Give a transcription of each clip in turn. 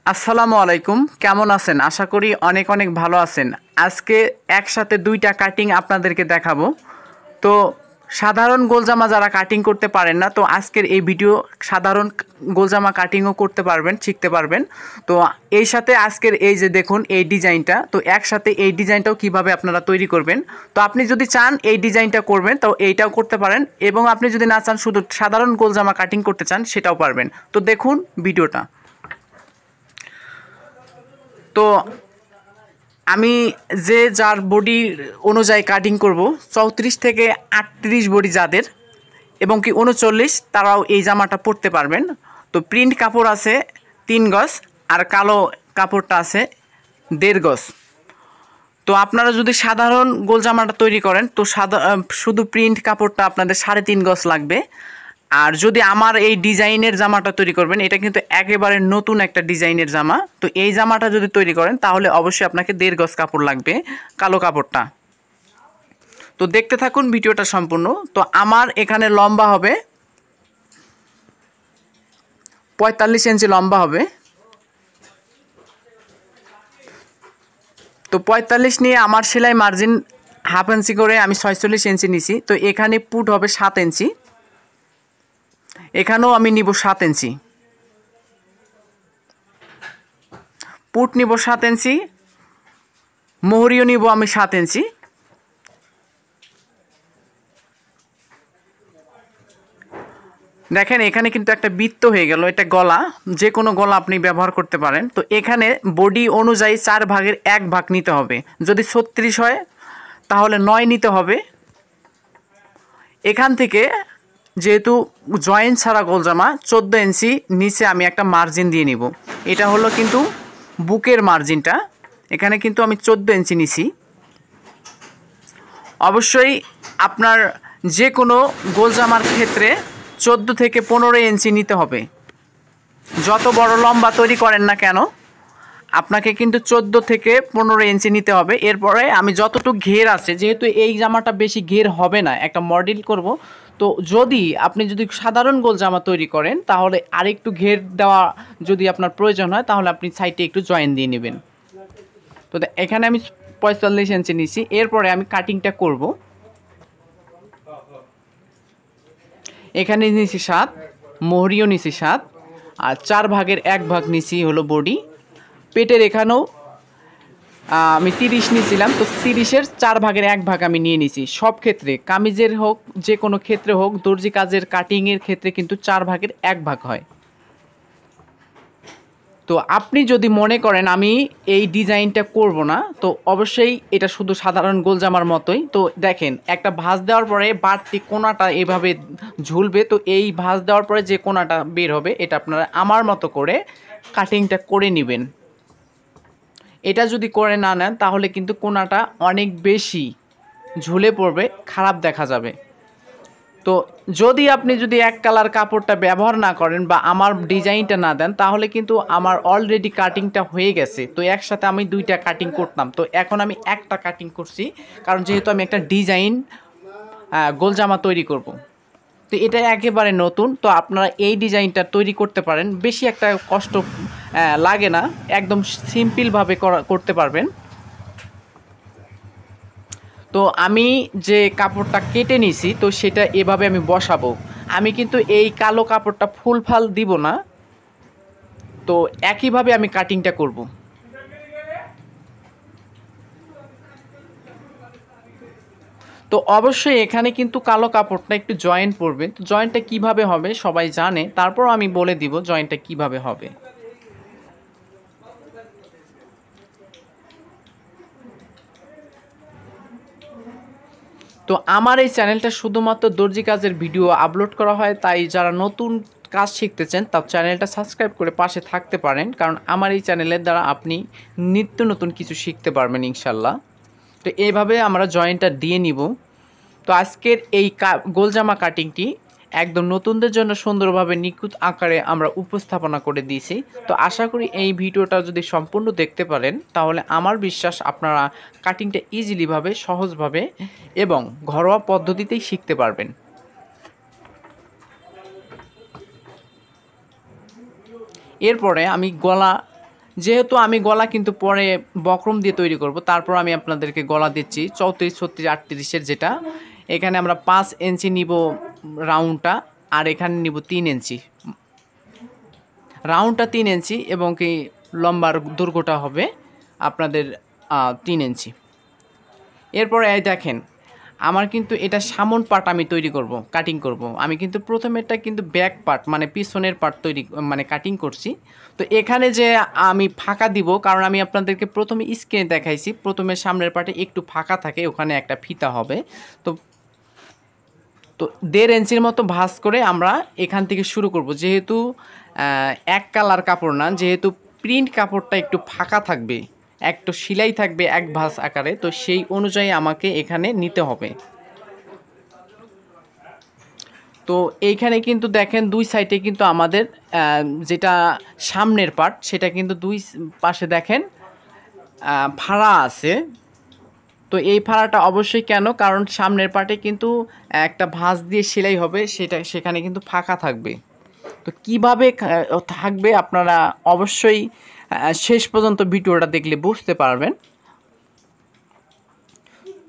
আসসালামু আলাইকুম, কেমন আছেন? আশা করি অনেক অনেক ভালো আছেন। আজকে একসাথে দুইটা কাটিং আপনাদেরকে দেখাবো। তো সাধারণ গোলজামা যারা কাটিং করতে পারেন না, তো আজকের এই ভিডিও সাধারণ গোলজামা কাটিংও করতে পারবেন, শিখতে পারবেন। তো এই সাথে আজকের এই যে দেখুন এই ডিজাইনটা, তো একসাথে এই ডিজাইনটাও কিভাবে আপনারা তৈরি করবেন। তো আপনি যদি চান এই ডিজাইনটা করবেন তো এইটাও করতে পারেন, এবং আপনি যদি না চান শুধু সাধারণ গোলজামা কাটিং করতে চান সেটাও পারবেন। তো দেখুন ভিডিওটা। তো আমি যে যার বডি অনুযায়ী কাটিং করব, 34 থেকে 38 বডি যাদের এবং কি 39, তারাও এই জামাটা পরতে পারবেন। তো প্রিন্ট কাপড় আছে 3 গজ, আর কালো কাপড়টা আছে 1.5 গজ। তো আপনারা যদি সাধারণ গোল জামাটা তৈরি করেন তো শুধু প্রিন্ট কাপড়টা আপনাদের 3.5 গজ লাগবে। আর যদি আমার এই ডিজাইনের জামাটা তৈরি করবেন, এটা কিন্তু একেবারে নতুন একটা ডিজাইনের জামা, তো এই জামাটা যদি তৈরি করেন তাহলে অবশ্যই আপনাকে 1.5 গজ কাপড় লাগবে, কালো কাপড়টা। তো দেখতে থাকুন ভিডিওটা সম্পূর্ণ। তো আমার এখানে লম্বা হবে 45 ইঞ্চি লম্বা হবে। তো 45 নিয়ে আমার সেলাই মার্জিন হাফ ইঞ্চি করে আমি 46 ইঞ্চি নিছি। তো এখানে পুট হবে 7 ইঞ্চি, এখানেও আমি নিব 7 ইঞ্চি, পুট নিব 7 ইঞ্চি, মোহরিও নিব আমি 7 ইঞ্চি। দেখেন এখানে কিন্তু একটা বৃত্ত হয়ে গেল, এটা গলা, যে কোনো গলা আপনি ব্যবহার করতে পারেন। তো এখানে বডি অনুযায়ী 4 ভাগের 1 ভাগ নিতে হবে। যদি 36 হয় তাহলে 9 নিতে হবে। এখান থেকে যেহেতু জয়েন্ট ছাড়া গোলজামা, 14 ইঞ্চি নিচে আমি একটা মার্জিন দিয়ে নিব। এটা হলো কিন্তু বুকের মার্জিনটা, এখানে কিন্তু আমি 14 ইঞ্চি নিছি। অবশ্যই আপনার যে কোনো গোলজামার ক্ষেত্রে 14 থেকে 15 ইঞ্চি নিতে হবে। যত বড় লম্বা তৈরি করেন না কেন আপনাকে কিন্তু 14 থেকে 15 ইঞ্চি নিতে হবে। এরপরে আমি যতটুকু ঘের আছে, যেহেতু এই জামাটা বেশি ঘের হবে না, একটা মডেল করব, তো যদি আপনি সাধারণ গোল জামা তৈরি করেন তাহলে আরেকটু ঘের দেওয়া যদি আপনার প্রয়োজন হয় তাহলে আপনি সাইডে একটু জয়েন দিয়ে নেবেন। তো এখানে আমি 45 ইঞ্চি নিছি। এরপরে আমি কাটিংটা করব। এখানে নিছি 7, মোহরিও নিছি 7, আর 4 ভাগের 1 ভাগ নিছি হলো বডি। পেটের এখানেও আমি 30 নিয়েছিলাম, তো 30-এর 4 ভাগের 1 ভাগ আমি নিয়ে নিছি। সব ক্ষেত্রে কামিজের হোক, যে কোনো ক্ষেত্রে হোক, দর্জি কাজের কাটিংয়ের ক্ষেত্রে কিন্তু 4 ভাগের 1 ভাগ হয়। তো আপনি যদি মনে করেন আমি এই ডিজাইনটা করব না, তো অবশ্যই এটা শুধু সাধারণ গোলজামার মতোই। তো দেখেন একটা ভাঁজ দেওয়ার পরে বাড়তি কোনাটা এভাবে ঝুলবে, তো এই ভাঁজ দেওয়ার পরে যে কোনাটা বের হবে এটা আপনারা আমার মতো করে কাটিংটা করে নেবেন। এটা যদি করে না নেন তাহলে কিন্তু কোনাটা অনেক বেশি ঝুলে পড়বে, খারাপ দেখা যাবে। তো যদি আপনি এক কালার কাপড়টা ব্যবহার না করেন বা আমার ডিজাইনটা না দেন তাহলে কিন্তু আমার অলরেডি কাটিংটা হয়ে গেছে। তো একসাথে আমি 2টা কাটিং করতাম, তো এখন আমি একটা কাটিং করছি, কারণ যেহেতু আমি একটা ডিজাইন গোলজামা তৈরি করব। তো এটা একেবারে নতুন, তো আপনারা এই ডিজাইনটা তৈরি করতে পারেন, বেশি একটা কষ্ট লাগে না, একদম সিম্পলভাবে করতে পারবেন। তো আমি যে কাপড়টা কেটে নিছি তো সেটা এভাবে আমি বসাবো। আমি কিন্তু এই কালো কাপড়টা ফুল ফাল দিব না, তো একইভাবে আমি কাটিংটা করব। তো অবশ্যই এখানে কিন্তু কালো কাপড়টা একটু জয়েন্ট পড়বে। তো জয়েন্টটা কিভাবে হবে সবাই জানে, তারপর আমি বলে দিব জয়েন্টটা কিভাবে হবে। তো আমার এই চ্যানেলটা শুধুমাত্র দর্জি কাজের ভিডিও আপলোড করা হয়, তাই যারা নতুন কাজ শিখতে চান তার চ্যানেলটা সাবস্ক্রাইব করে পাশে থাকতে পারেন, কারণ আমার এই চ্যানেলের দ্বারা আপনি নিত্য নতুন কিছু শিখতে পারবেন ইনশাল্লাহ। তো এইভাবে আমরা জয়েন্টটা দিয়ে নিব। তো আজকের এই গোলজামা কাটিংটি একদম নতুনদের জন্য সুন্দরভাবে নিখুঁত আকারে আমরা উপস্থাপনা করে দিয়েছি। তো আশা করি এই ভিডিওটা যদি সম্পূর্ণ দেখতে পারেন তাহলে আমার বিশ্বাস আপনারা কাটিংটা ইজিলিভাবে, সহজভাবে এবং ঘরোয়া পদ্ধতিতেই শিখতে পারবেন। এরপরে আমি গলা যেহেতু আমি গলা কিন্তু পরে বক্রম দিয়ে তৈরি করব, তারপর আমি আপনাদেরকে গলা দিচ্ছি 34, 36, 38-এর যেটা। এখানে আমরা 5 ইঞ্চি নিব রাউন্ডটা, আর এখানে নিব 3 ইঞ্চি। রাউন্ডটা 3 ইঞ্চি এবং কি লম্বার দৈর্ঘ্যটা হবে আপনাদের 3 ইঞ্চি। এরপরে এই দেখেন আমার কিন্তু এটা সামন পার্ট আমি তৈরি করব, কাটিং করব। আমি কিন্তু প্রথমেরটা কিন্তু ব্যাক পার্ট মানে পিছনের পার্ট তৈরি মানে কাটিং করছি। তো এখানে যে আমি ফাঁকা দিব, কারণ আমি আপনাদেরকে প্রথমে স্ক্রিনে দেখাইছি, প্রথমে সামনের পার্টে একটু ফাঁকা থাকে, ওখানে একটা ফিতা হবে। তো তো 1.5 ইঞ্চির মতো ভাঁজ করে আমরা এখান থেকে শুরু করব। যেহেতু এক কালার কাপড় না, যেহেতু প্রিন্ট কাপড়টা একটু ফাঁকা থাকবে, একটু সেলাই থাকবে এক ভাঁজ আকারে, তো সেই অনুযায়ী আমাকে এখানে নিতে হবে। তো এইখানে কিন্তু দেখেন দুই সাইডে কিন্তু আমাদের যেটা সামনের পার্ট সেটা কিন্তু দুই পাশে দেখেন ফাড়া আছে। তো এই ফাড়াটা অবশ্যই কেন, কারণ সামনের পার্টে কিন্তু একটা ভাঁজ দিয়ে সেলাই হবে, সেখানে কিন্তু ফাঁকা থাকবে। তো কিভাবে থাকবে আপনারা অবশ্যই শেষ পর্যন্ত ভিডিওটা দেখলে বুঝতে পারবেন।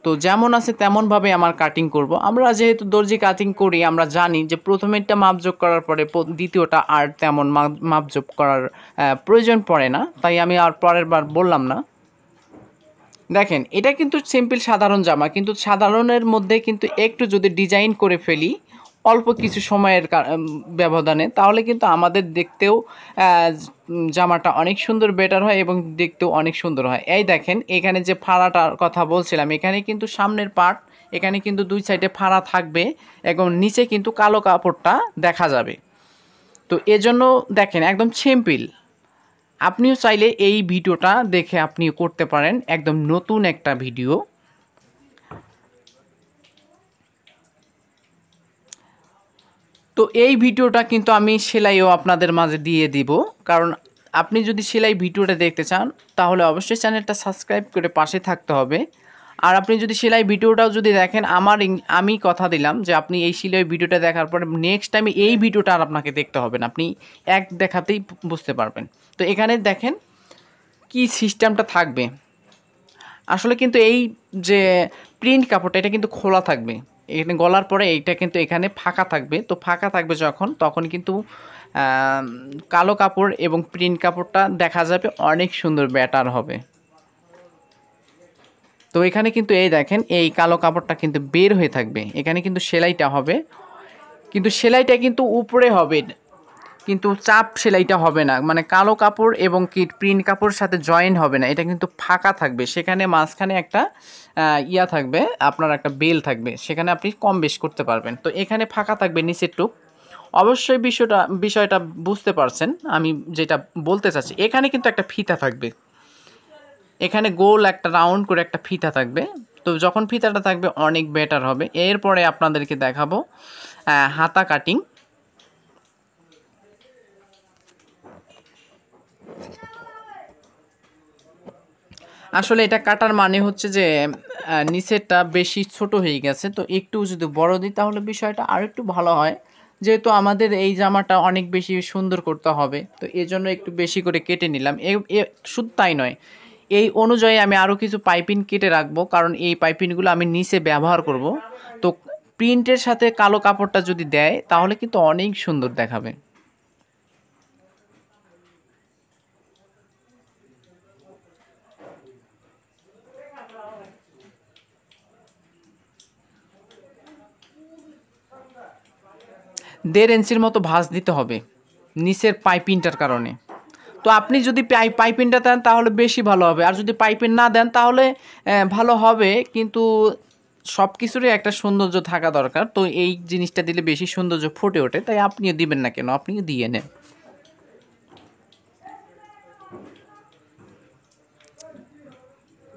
তো যেমন আছে তেমনভাবে আমার কাটিং করব। আমরা যেহেতু দর্জি কাটিং করি, আমরা জানি যে প্রথমেরটা মাপজোক করার পরে দ্বিতীয়টা আর তেমন মাপজোক করার প্রয়োজন পড়ে না, তাই আমি আর পরের বার বললাম না। দেখেন এটা কিন্তু সিম্পল সাধারণ জামা, কিন্তু সাধারণের মধ্যে কিন্তু একটু যদি ডিজাইন করে ফেলি অল্প কিছু সময়ের ব্যবধানে, তাহলে কিন্তু আমাদের দেখতেও জামাটা অনেক সুন্দর বেটার হয় এবং দেখতেও অনেক সুন্দর হয়। এই দেখেন এখানে যে ফাড়াটার কথা বলছিলাম, এখানে কিন্তু সামনের পার্ট, এখানে কিন্তু দুই সাইডে ফাড়া থাকবে এবং নিচে কিন্তু কালো কাপড়টা দেখা যাবে। তো এজন্য দেখেন একদম সিম্পল। আপনিও চাইলে এই ভিডিওটা দেখে আপনিও করতে পারেন, একদম নতুন একটা ভিডিও। তো এই ভিডিওটা কিন্তু আমি সেলাইও আপনাদের মাঝে দিয়ে দিব, কারণ আপনি যদি সেলাই ভিডিওটা দেখতে চান তাহলে অবশ্যই চ্যানেলটা সাবস্ক্রাইব করে পাশে থাকতে হবে। আর আপনি যদি সেলাই ভিডিওটাও যদি দেখেন, আমি কথা দিলাম যে আপনি এই সেলাই ভিডিওটা দেখার পরে নেক্সট টাইমে এই ভিডিওটা আর আপনাকে দেখতে হবে না, আপনি এক দেখাতেই বুঝতে পারবেন। তো এখানে দেখেন কি সিস্টেমটা থাকবে। আসলে কিন্তু এই যে প্রিন্ট কাপড়টা এটা কিন্তু খোলা থাকবে, এখানে গলার পরে এইটা কিন্তু এখানে ফাঁকা থাকবে। তো ফাঁকা থাকবে তখন কিন্তু কালো কাপড় এবং প্রিন্ট কাপড়টা দেখা যাবে অনেক সুন্দর ব্যাটার হবে। তো এখানে কিন্তু এই দেখেন এই কালো কাপড়টা কিন্তু বের হয়ে থাকবে, এখানে কিন্তু সেলাইটা হবে, কিন্তু সেলাইটা কিন্তু উপরে হবে, কিন্তু চাপ সেলাইটা হবে না, মানে কালো কাপড় এবং কি প্রিন্ট কাপড়ের সাথে জয়েন হবে না, এটা কিন্তু ফাঁকা থাকবে। সেখানে মাঝখানে একটা ইয়া থাকবে, আপনার একটা বেল থাকবে, সেখানে আপনি কম বেশ করতে পারবেন। তো এখানে ফাঁকা থাকবে নিচের টুক। অবশ্যই বিষয়টা বুঝতে পারছেন আমি যেটা বলতে চাচ্ছি। এখানে কিন্তু একটা ফিতা থাকবে, এখানে গোল একটা রাউন্ড করে একটা ফিতা থাকবে। তো যখন ফিতাটা থাকবে অনেক বেটার হবে। এরপরে আপনাদেরকে দেখাবো হাতা কাটিং। আসলে এটা কাটার মানে হচ্ছে যে নিচেরটা বেশি ছোট হয়ে গেছে, তো একটু যদি বড় দিই তাহলে বিষয়টা আর একটু ভালো হয়। যেহেতু আমাদের এই জামাটা অনেক বেশি সুন্দর করতে হবে, তো এজন্য একটু বেশি করে কেটে নিলাম। শুধু তাই নয়, এই অনুযায়ী আমি আরও কিছু পাইপিং কেটে রাখবো, কারণ এই পাইপিংগুলো আমি নিচে ব্যবহার করব। তো প্রিন্টের সাথে কালো কাপড়টা যদি দেয় তাহলে কিন্তু অনেক সুন্দর দেখাবে। দেড় ইঞ্চির মতো ভাঁজ দিতে হবে নিচের পাইপিংটার কারণে। তো আপনি যদি পাইপিংটা দেন তাহলে বেশি ভালো হবে, আর যদি পাইপিং না দেন তাহলে ভালো হবে, কিন্তু সব কিছুরই একটা সৌন্দর্য থাকা দরকার। তো এই জিনিসটা দিলে বেশি সৌন্দর্য ফুটে ওঠে, তাই আপনিও দিবেন না কেন, আপনিও দিয়ে নেন।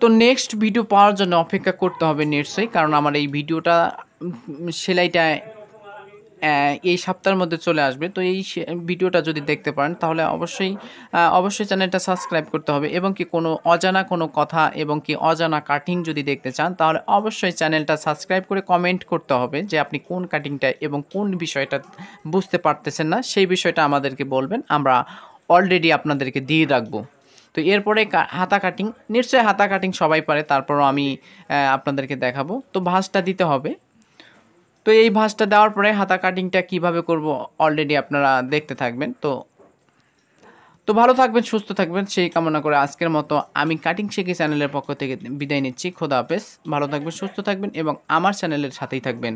তো নেক্সট ভিডিও পাওয়ার জন্য অপেক্ষা করতে হবে নিশ্চয়ই, কারণ আমার এই ভিডিওটা সেলাইটা এই সপ্তাহের মধ্যে চলে আসবে। তো এই ভিডিওটা যদি দেখতে পারেন তাহলে অবশ্যই চ্যানেলটা সাবস্ক্রাইব করতে হবে, এবং কি কোনো অজানা কোনো কথা এবং কি অজানা কাটিং যদি দেখতে চান তাহলে অবশ্যই চ্যানেলটা সাবস্ক্রাইব করে কমেন্ট করতে হবে যে আপনি কোন কাটিংটা এবং কোন বিষয়টা বুঝতে পারতেছেন না, সেই বিষয়টা আমাদেরকে বলবেন, আমরা অলরেডি আপনাদেরকে দিয়ে রাখবো। তো এরপরে হাতা কাটিং, নিশ্চয়ই হাতা কাটিং সবাই পারে, তারপরও আমি আপনাদেরকে দেখাবো। তো ভাঁজটা দিতে হবে। তো এই ভাঁজটা দেওয়ার পরে হাতা কাটিংটা কিভাবে করব অলরেডি আপনারা দেখতে থাকবেন। তো ভালো থাকবেন, সুস্থ থাকবেন সেই কামনা করে আজকের মতো আমি কাটিং শিখি চ্যানেলের পক্ষ থেকে বিদায় নিচ্ছি। খোদা হাফেজ। ভালো থাকবেন, সুস্থ থাকবেন এবং আমার চ্যানেলের সাথেই থাকবেন।